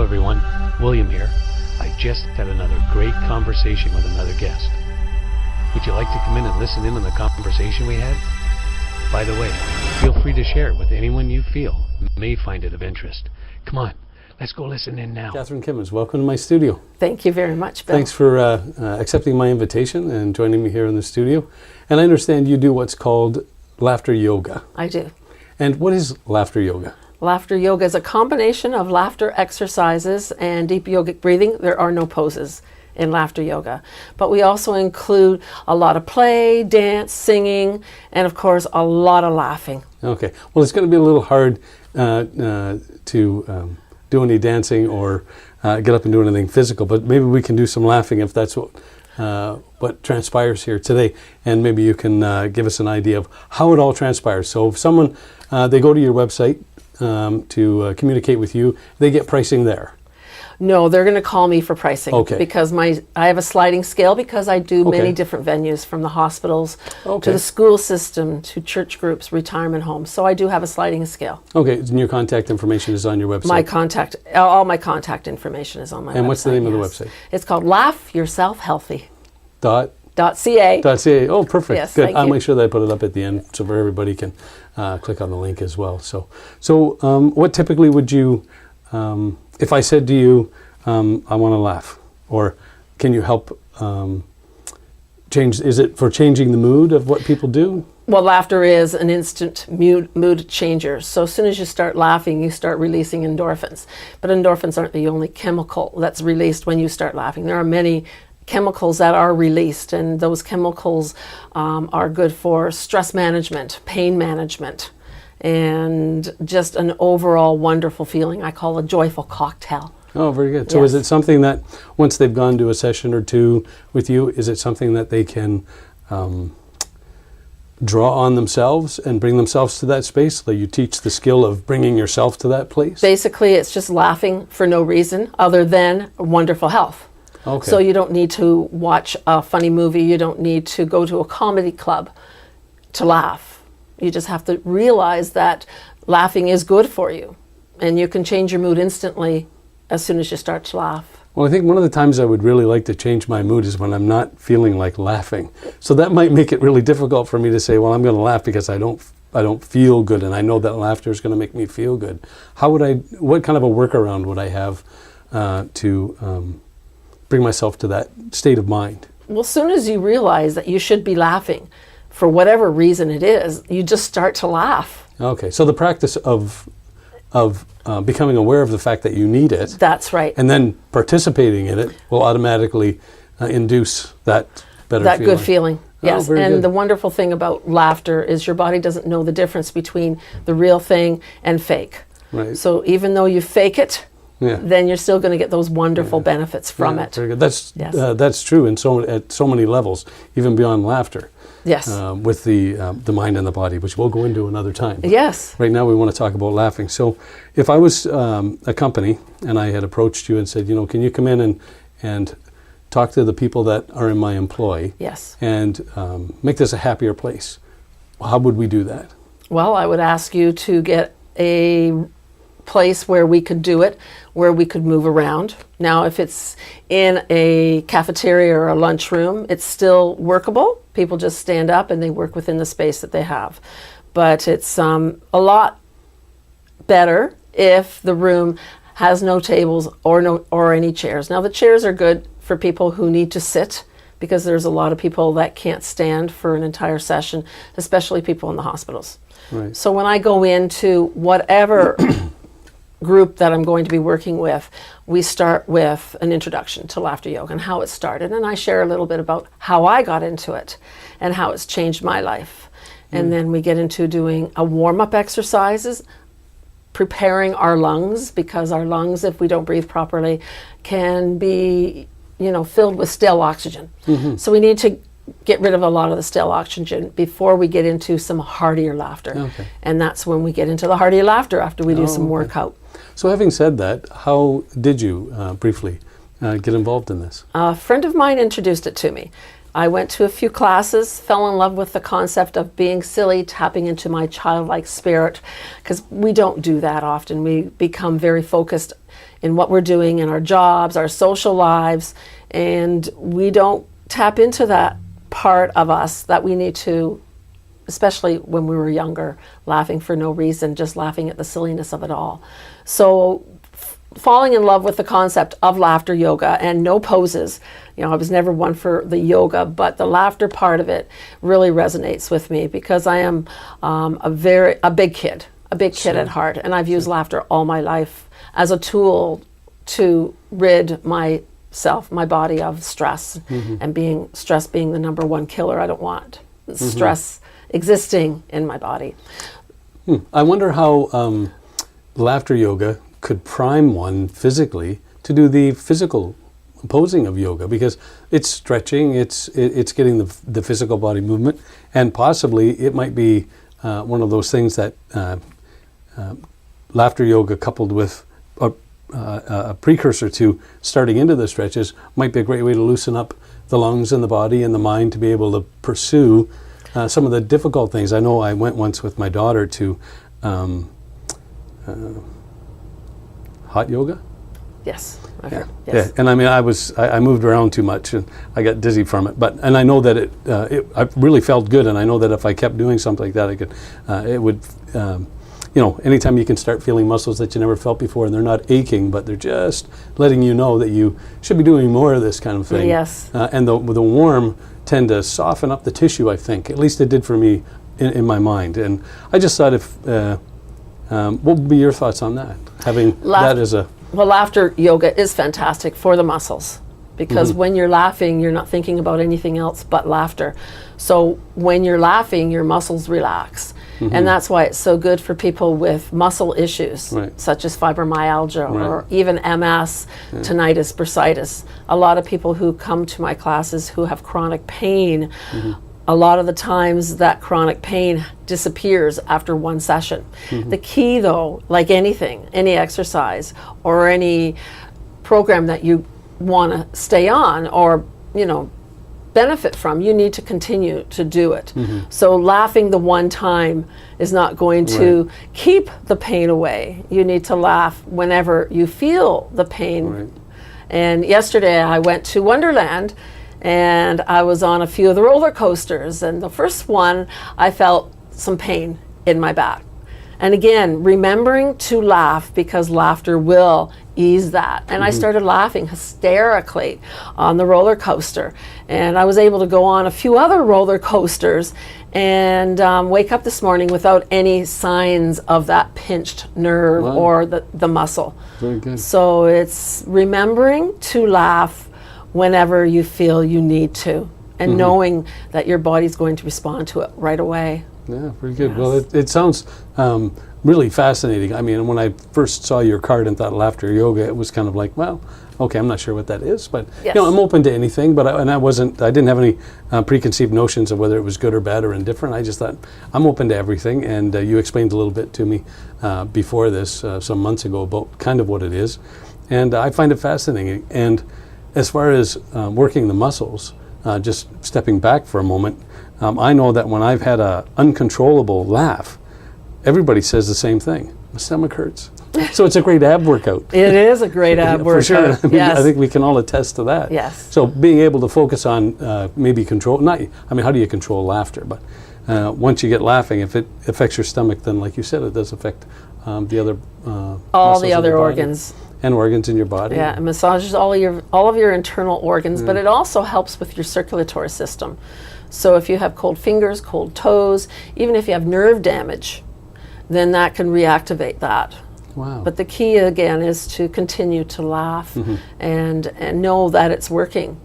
everyone, William here. I just had another great conversation with another guest. Would you like to come in and listen in on the conversation we had? By the way, feel free to share it with anyone you feel may find it of interest. Come on, let's go listen in now. Kathryn Kimmins, welcome to my studio. Thank you very much, Bill. Thanks for accepting my invitation and joining me here in the studio. And I understand you do what's called laughter yoga. I do. And what is laughter yoga? Laughter yoga is a combination of laughter exercises and deep yogic breathing. There are no poses in laughter yoga, but we also include a lot of play, dance, singing, and of course a lot of laughing. Okay, well it's going to be a little hard to do any dancing or get up and do anything physical, but maybe we can do some laughing if that's what transpires here today, and maybe you can give us an idea of how it all transpires. So if someone, they go to your website to communicate with you, they get pricing there. No, they're going to call me for pricing. Okay. Because I have a sliding scale because I do many different venues, from the hospitals to the school system to church groups, retirement homes. So I do have a sliding scale. Okay, and your contact information is on your website? All my contact information is on my website. And what's the name of the website? It's called Laugh Yourself Healthy. .ca. Oh, perfect. Yes, good. I'll make sure that I put it up at the end so everybody can click on the link as well. So what typically would you, if I said to you, I want to laugh, or can you help change, is it for changing the mood of what people do? Well, laughter is an instant mood changer. So as soon as you start laughing, you start releasing endorphins. But endorphins aren't the only chemical that's released when you start laughing. There are many chemicals that are released, and those chemicals are good for stress management, pain management, and just an overall wonderful feeling. I call a joyful cocktail. Oh, very good. So is it something that once they've gone to a session or two with you, is it something that they can draw on themselves and bring themselves to that space? Like you teach the skill of bringing yourself to that place? Basically, it's just laughing for no reason other than wonderful health. Okay. So you don't need to watch a funny movie. You don't need to go to a comedy club to laugh. You just have to realize that laughing is good for you, and you can change your mood instantly as soon as you start to laugh. Well, I think one of the times I would really like to change my mood is when I'm not feeling like laughing. So that might make it really difficult for me to say, well, I'm going to laugh because I don't feel good, and I know that laughter is going to make me feel good. What kind of a workaround would I have to bring myself to that state of mind? Well, as soon as you realize that you should be laughing, for whatever reason it is, you just start to laugh. Okay, so the practice of becoming aware of the fact that you need it. That's right. And then participating in it will automatically induce that better feeling. That good feeling, yes. Very and good. The wonderful thing about laughter is your body doesn't know the difference between the real thing and fake. Right. So even though you fake it, then you're still going to get those wonderful benefits from it. Very good. That's true at so many levels, even beyond laughter. Yes. With the mind and the body, which we'll go into another time. Yes. Right now we want to talk about laughing. So if I was a company and I had approached you and said, can you come in and talk to the people that are in my employ? Yes. And make this a happier place, how would we do that? Well, I would ask you to get a place where we could do it, where we could move around. Now, if it's in a cafeteria or a lunchroom, it's still workable. People just stand up and they work within the space that they have. But it's a lot better if the room has no tables or any chairs. Now, the chairs are good for people who need to sit, because there's a lot of people that can't stand for an entire session, especially people in the hospitals. Right. So when I go into whatever group that I'm going to be working with, we start with an introduction to laughter yoga and how it started, and I share a little bit about how I got into it and how it's changed my life. And then we get into doing a warm-up exercises, preparing our lungs, because our lungs, if we don't breathe properly, can be filled with stale oxygen. So we need to get rid of a lot of the stale oxygen before we get into some heartier laughter. Okay. And that's when we get into the heartier laughter after we do some workout. So having said that, how did you briefly get involved in this? A friend of mine introduced it to me. I went to a few classes, fell in love with the concept of being silly, tapping into my childlike spirit, because we don't do that often. We become very focused in what we're doing in our jobs, our social lives, and we don't tap into that part of us that we need to, especially when we were younger, laughing for no reason, just laughing at the silliness of it all. So falling in love with the concept of laughter yoga and no poses. You know, I was never one for the yoga, but the laughter part of it really resonates with me because I am a big kid at heart, and I've used laughter all my life as a tool to rid my body of stress, and stress being the number one killer I don't want. Stress existing in my body. I wonder how laughter yoga could prime one physically to do the physical posing of yoga, because it's stretching, it's getting the physical body movement, and possibly it might be one of those things that laughter yoga coupled with a precursor to starting into the stretches might be a great way to loosen up the lungs and the body and the mind to be able to pursue some of the difficult things. I know I went once with my daughter to hot yoga. Yes. Yeah. Yes. Yeah. And I mean, I moved around too much and I got dizzy from it. And I know that I really felt good. And I know that if I kept doing something like that, it would, anytime you can start feeling muscles that you never felt before, and they're not aching, but they're just letting you know that you should be doing more of this kind of thing. Yes. And the warm tend to soften up the tissue, I think. At least it did for me in my mind. And I just thought what would be your thoughts on that? Having that as a... Well, laughter yoga is fantastic for the muscles, because when you're laughing, you're not thinking about anything else but laughter. So when you're laughing, your muscles relax. And that's why it's so good for people with muscle issues, such as fibromyalgia or even MS, tinnitus, bursitis. A lot of people who come to my classes who have chronic pain, a lot of the times that chronic pain disappears after one session. The key though, like anything, any exercise or any program that you want to stay on or, benefit from, you need to continue to do it. So laughing the one time is not going to keep the pain away. You need to laugh whenever you feel the pain. And yesterday I went to Wonderland and I was on a few of the roller coasters, and the first one I felt some pain in my back. And again, remembering to laugh, because laughter will ease that. And I started laughing hysterically on the roller coaster. And I was able to go on a few other roller coasters and wake up this morning without any signs of that pinched nerve or the muscle. Very good. So it's remembering to laugh whenever you feel you need to, and knowing that your body's going to respond to it right away. Yeah, very good. Yes. Well, it sounds really fascinating. I mean, when I first saw your card and thought laughter yoga, it was kind of like, well, okay, I'm not sure what that is, but I'm open to anything. But I didn't have any preconceived notions of whether it was good or bad or indifferent. I just thought I'm open to everything. And you explained a little bit to me before this some months ago about kind of what it is, and I find it fascinating. And as far as working the muscles, just stepping back for a moment, I know that when I've had an uncontrollable laugh, everybody says the same thing. My stomach hurts. So it's a great ab workout. It is a great ab workout. For sure. I think we can all attest to that. Yes. So being able to focus on maybe control, how do you control laughter? But once you get laughing, if it affects your stomach, then like you said, it does affect the other all the other organs. And organs in your body. Yeah, it massages all of your internal organs, but it also helps with your circulatory system. So if you have cold fingers, cold toes, even if you have nerve damage, then that can reactivate that. Wow. But the key again is to continue to laugh and know that it's working.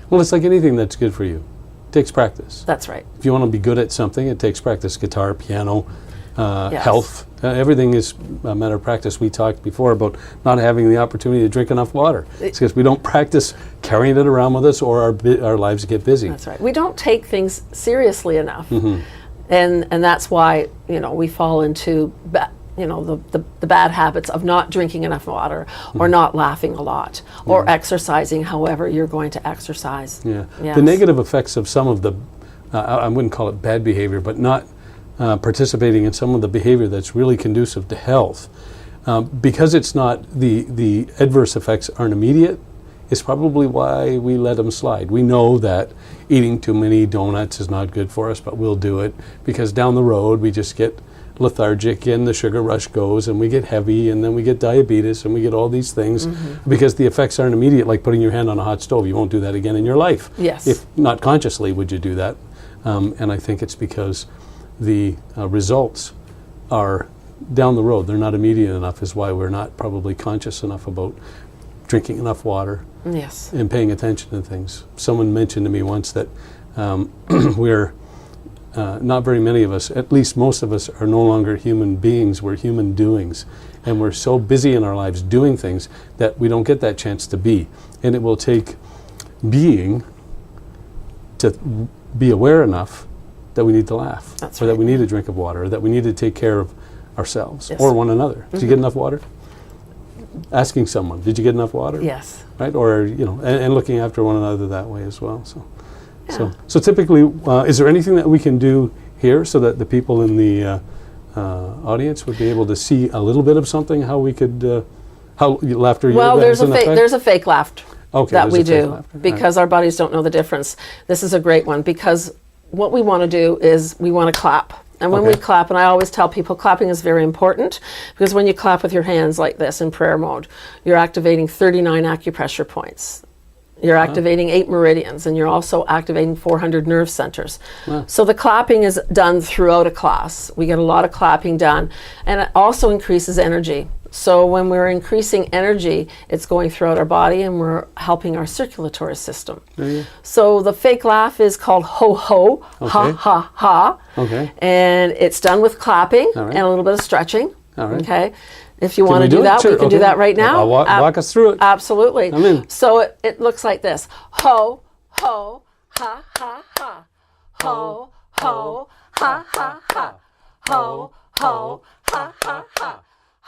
Well, it's like anything that's good for you. It takes practice. That's right. If you want to be good at something, it takes practice. Guitar, piano, health. Everything is a matter of practice. We talked before about not having the opportunity to drink enough water. It's because we don't practice carrying it around with us, or our lives get busy. That's right. We don't take things seriously enough. And that's why, we fall into the bad habits of not drinking enough water, or not laughing a lot, or exercising however you're going to exercise. Yeah. Yes. The negative effects of some of the, I wouldn't call it bad behavior, but not participating in some of the behavior that's really conducive to health, because it's not, the adverse effects aren't immediate, is probably why we let them slide. We know that eating too many donuts is not good for us, but we'll do it because down the road we just get lethargic and the sugar rush goes and we get heavy and then we get diabetes and we get all these things because the effects aren't immediate, like putting your hand on a hot stove. You won't do that again in your life. Yes. If not consciously would you do that. And I think it's because the results are down the road. They're not immediate enough is why we're not probably conscious enough about drinking enough water. Yes. And paying attention to things. Someone mentioned to me once that we're not very many of us, at least most of us, are no longer human beings. We're human doings. And we're so busy in our lives doing things that we don't get that chance to be. And it will take being to be aware enough that we need to laugh. That's or right. that we need a drink of water, or that we need to take care of ourselves Yes. or one another. Did you get enough water? Asking someone, did you get enough water? Yes. Right, or and looking after one another that way as well. So, Yeah. so typically, is there anything that we can do here so that the people in the audience would be able to see a little bit of something? How we could, how laughter? Well, yoga there's has a an effect? there's a fake laughter Okay, that there's we a fake do laughter. All because our bodies don't know the difference. This is a great one because what we want to do is we want to clap. And when we Okay. clap, and I always tell people clapping is very important because when you clap with your hands like this in prayer mode, you're activating 39 acupressure points. You're activating 8 meridians, and you're also activating 400 nerve centers. Wow. So the clapping is done throughout a class. We get a lot of clapping done, and it also increases energy. So when we're increasing energy, it's going throughout our body, and we're helping our circulatory system. So the fake laugh is called ho ho, ha Okay. ha ha. Okay. And it's done with clapping All right. and a little bit of stretching. All right. Okay. If you Can want we to do it? that, Sure. we can do Okay. that right now. Walk us through it. Absolutely. I'm in. So it looks like this. Ho, ho, ha, ha, ha. Ho, ho, ha, ha, ha. Ho, ho, ha, ha, ha.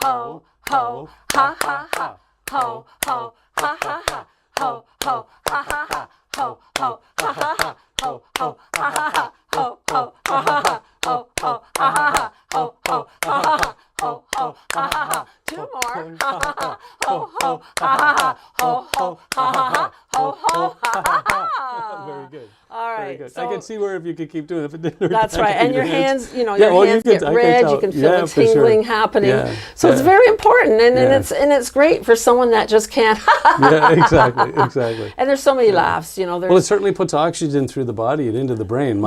Ho, ho, ha, ha, ha. Ho, ho, ha, ha, ha. Ho, ho, ha, ha, ha. Ho, ho, ha, ha, ha. Ho, ho, ha, ha, ha. Ho, ho, ha, ha, ha. Ho, ho, ha, ha, ha. Ho, ho, ha, ha, ha. Ho, ho, ha, ha, ha. 2 more. Ha, ha, ha. Ho, ho, ha, ha, ha. Ho, ho, ha, ha, ha. Ho, ho, ha, ha, ha. Very good. All right. Very good. So I can see where if you could keep doing it. If it didn't hurt, that's I right. could And keep your hands, Yeah, your well, you hands could- get I can red. tell. You can feel Yeah, the for sure. tingling happening. Yeah, So it's yeah. very important, and Yeah. it's great for someone that just can't. Yeah, exactly. And there's so many laughs. There's Well, it certainly puts oxygen through the body and into the brain.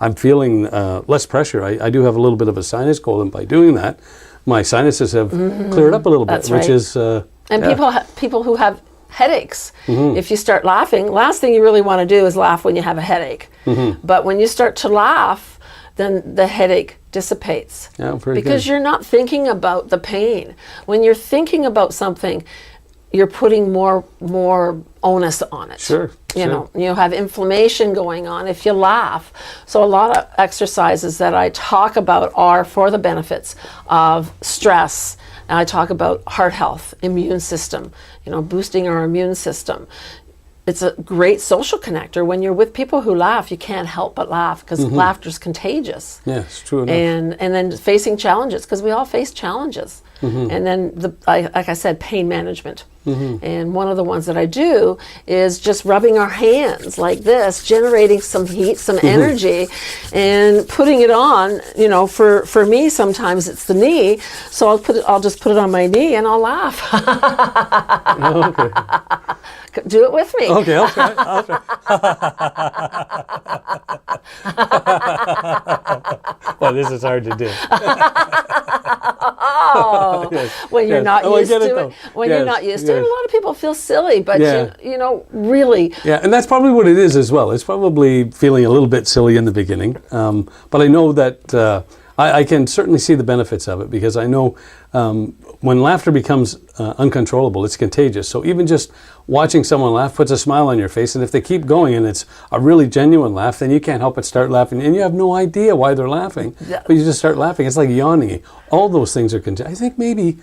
I'm feeling less pressure. I do have a little bit of a sinus cold, and by doing that, my sinuses have cleared up a little bit, That's which right. is and yeah. people who have headaches, Mm-hmm. if you start laughing, last thing you really want to do is laugh when you have a headache. Mm-hmm. But when you start to laugh, then the headache dissipates. Yeah, very because good. you're not thinking about the pain. When you're thinking about something, you're putting more onus on it. Sure, You sure. know, you have inflammation going on if you laugh. So a lot of exercises that I talk about are for the benefits of stress. And I talk about heart health, immune system, boosting our immune system. It's a great social connector. When you're with people who laugh, you can't help but laugh because laughter is contagious. Yeah, it's true enough. And then facing challenges, because we all face challenges. And then, like I said, pain management. And one of the ones that I do is just rubbing our hands like this, generating some heat, some energy, and putting it on. For me, sometimes it's the knee, so I'll just put it on my knee and I'll laugh. Okay. Do it with me. Okay, I'll try. Well, this is hard to do. Yes, When you're yes. not Oh, I used get it, to though. it. When Yes, you're not used to it, yes. a lot of people feel silly, but Yeah. really. Yeah, and that's probably what it is as well. It's probably feeling a little bit silly in the beginning, but I know that I can certainly see the benefits of it because I know when laughter becomes uncontrollable, it's contagious. So even just watching someone laugh puts a smile on your face, and if they keep going and it's a really genuine laugh, then you can't help but start laughing, and you have no idea why they're laughing, Yeah. but you just start laughing. It's like yawning. All those things are contagious. I think maybe,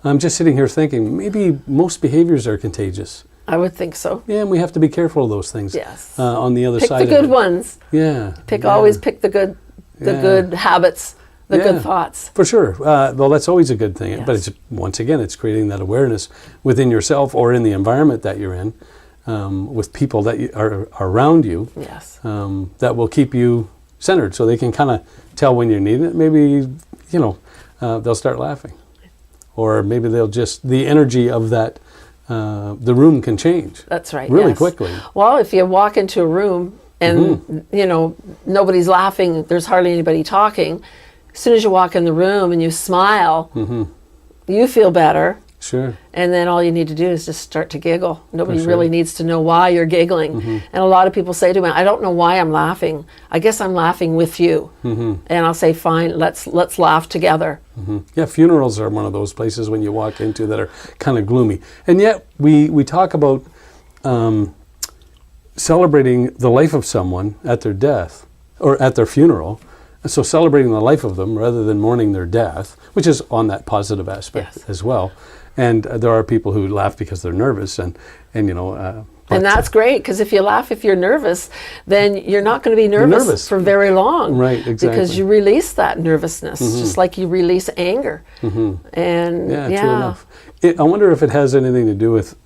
I'm just sitting here thinking, maybe most behaviors are contagious. I would think so. Yeah, and we have to be careful of those things. Yes. On the other Pick side the of good it. ones. Yeah. Always yeah. pick the Yeah. good habits the good thoughts. For sure. Well, that's always a good thing. Yes. But it's, once again, it's creating that awareness within yourself or in the environment that you're in, with people that are around you, Yes. that will keep you centered, so they can kind of tell when you need it. Maybe, they'll start laughing. Or maybe they'll just, the energy of that, the room can change. That's right. Really yes. quickly. Well, if you walk into a room and, nobody's laughing, there's hardly anybody talking, as soon as you walk in the room and you smile, you feel better. Sure. And then all you need to do is just start to giggle. Nobody sure. really needs to know why you're giggling. And a lot of people say to me, I don't know why I'm laughing. I guess I'm laughing with you. And I'll say, fine, let's laugh together. Yeah, funerals are one of those places when you walk into that are kind of gloomy. And yet we talk about celebrating the life of someone at their death or at their funeral. So celebrating the life of them rather than mourning their death, which is on that positive aspect Yes. as well. And there are people who laugh because they're nervous, and that's great, because if you laugh if you're nervous, then you're not going to be nervous for very long. Right, exactly. Because you release that nervousness, just like you release anger. And yeah, true enough. I wonder if it has anything to do with,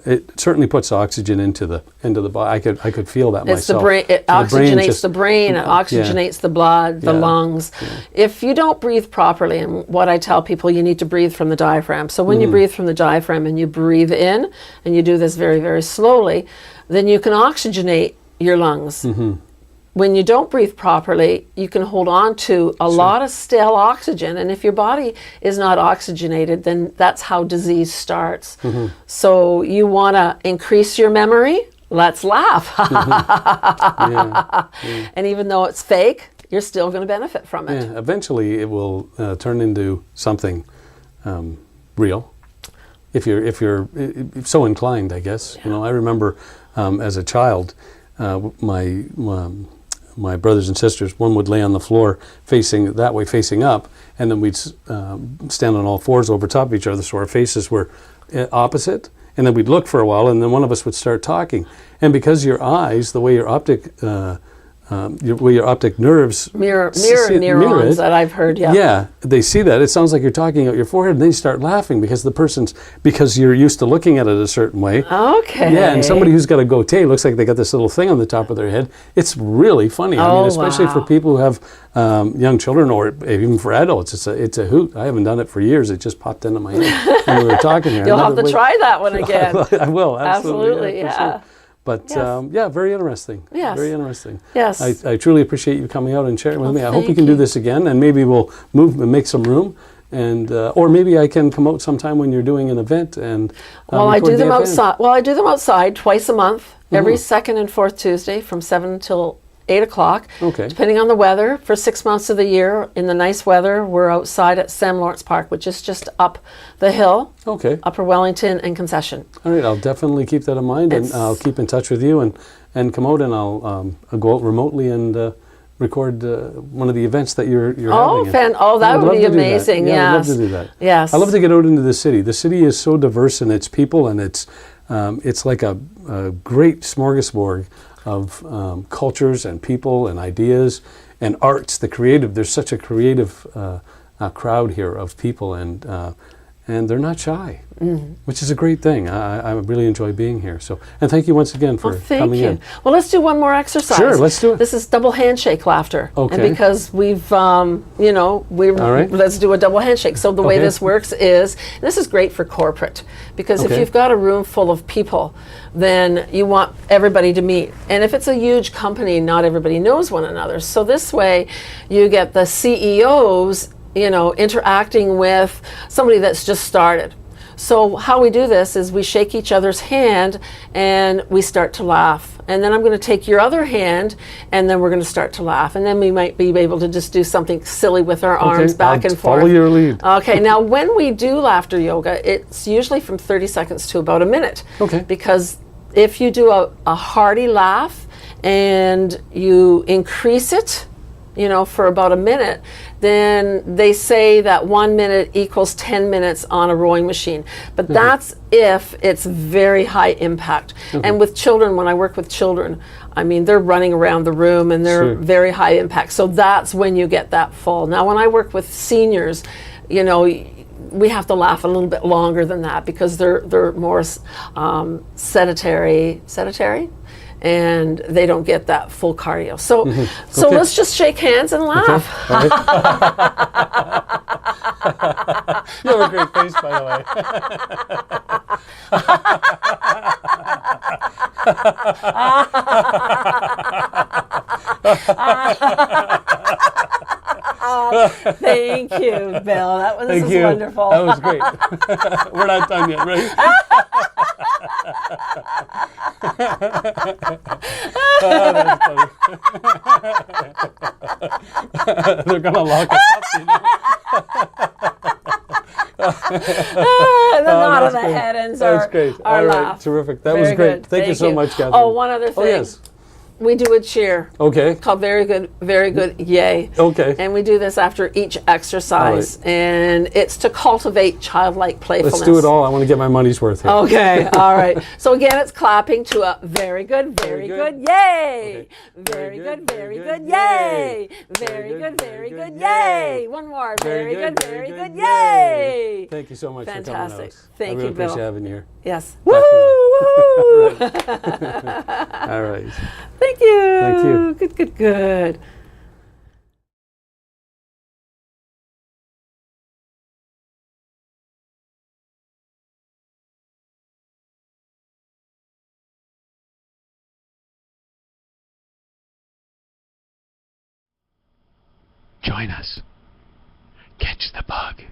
it certainly puts oxygen into the body. I could feel that it's myself. the brain. It oxygenates the brain. It Yeah. oxygenates the blood, the lungs. Yeah. If you don't breathe properly, and what I tell people, you need to breathe from the diaphragm. So when you breathe from the diaphragm and you breathe in, and you do this very, very slowly, then you can oxygenate your lungs. When you don't breathe properly, you can hold on to a lot of stale oxygen. And if your body is not oxygenated, then that's how disease starts. So you want to increase your memory? Let's laugh. And even though it's fake, you're still going to benefit from it. Yeah, eventually it will turn into something real. If you're so inclined, I guess. Yeah. I remember as a child, my brothers and sisters, one would lay on the floor facing up, and then we'd stand on all fours over top of each other, so our faces were opposite, and then we'd look for a while, and then one of us would start talking. And because your eyes, the way your optic nerves Mirror mirror neurons it, that I've heard, yeah, they see that. It sounds like you're talking out your forehead, and then you start laughing because you're used to looking at it a certain way. Okay. Yeah, and somebody who's got a goatee looks like they got this little thing on the top of their head. It's really funny. I mean, especially for people who have young children, or even for adults. It's a hoot. I haven't done it for years. It just popped into my head when we were talking here. You'll have to try that one again. I will, absolutely. Absolutely, For sure. But Yes. very interesting. Yes. Very interesting. Yes. I truly appreciate you coming out and sharing with me. I hope we thank can do you. this again, and maybe we'll move and make some room, and or maybe I can come out sometime when you're doing an event and. Well, I record do them the event. outside. Well, I do them outside twice a month, every second and fourth Tuesday from 7 till 8 o'clock. Okay. Depending on the weather. For 6 months of the year, in the nice weather, we're outside at Sam Lawrence Park, which is just up the hill, Okay. Upper Wellington and Concession. All right. I'll definitely keep that in mind, and I'll keep in touch with you and come out, and I'll go out remotely and record one of the events that you're having. That would be amazing. Yeah, I'd love Yes. to do that. Yes. I love to get out into the city. The city is so diverse in its people, and it's like a great smorgasbord of cultures and people and ideas and arts. There's such a creative crowd here of people, and they're not shy, which is a great thing. I really enjoy being here. And thank you once again for Thank coming you. in. Well, let's do one more exercise. Sure, let's do it. This is double handshake laughter. Okay. And because we've, All right. let's do a double handshake. So the way Okay. this works is, this is great for corporate, because if Okay. you've got a room full of people, then you want everybody to meet. And if it's a huge company, not everybody knows one another. So this way, you get the CEOs, interacting with somebody that's just started. So how we do this is we shake each other's hand and we start to laugh. And then I'm going to take your other hand and then we're going to start to laugh. And then we might be able to just do something silly with our arms back I'll and forth. follow your lead. Okay, now when we do laughter yoga, it's usually from 30 seconds to about a minute. Okay. Because if you do a hearty laugh and you increase it, for about a minute, then they say that 1 minute equals 10 minutes on a rowing machine. But that's if it's very high impact. And with children, when I work with children, I mean, they're running around the room and they're very high impact. So that's when you get that full. Now, when I work with seniors, we have to laugh a little bit longer than that because they're more sedentary, and they don't get that full cardio. So let's just shake hands and laugh. Okay. You have a great face, by the way. Thank you, Bill. That was wonderful. That was great. We're not done yet, right? Oh, that's funny. They're gonna lock us up. The nod of the head ends our great. our All right, laugh. terrific. That Very was great. good. Thank you so much, Kathryn. Oh, one other thing. Oh, yes. We do a cheer Okay. called very good, yay. Okay. And we do this after each exercise. And it's to cultivate childlike playfulness. Let's do it all. I want to get my money's worth here. Okay, all right. So again, it's clapping to a very good, yay. Okay. Very good, yay. Very good, yay. One more. Very good, yay. Thank you so much Fantastic. for coming out. Thank I really you, Bill. appreciate having you here. Yes. Bye Woohoo! Woohoo! All right. Thank you. Thank you. Good. Join us. Catch the bug.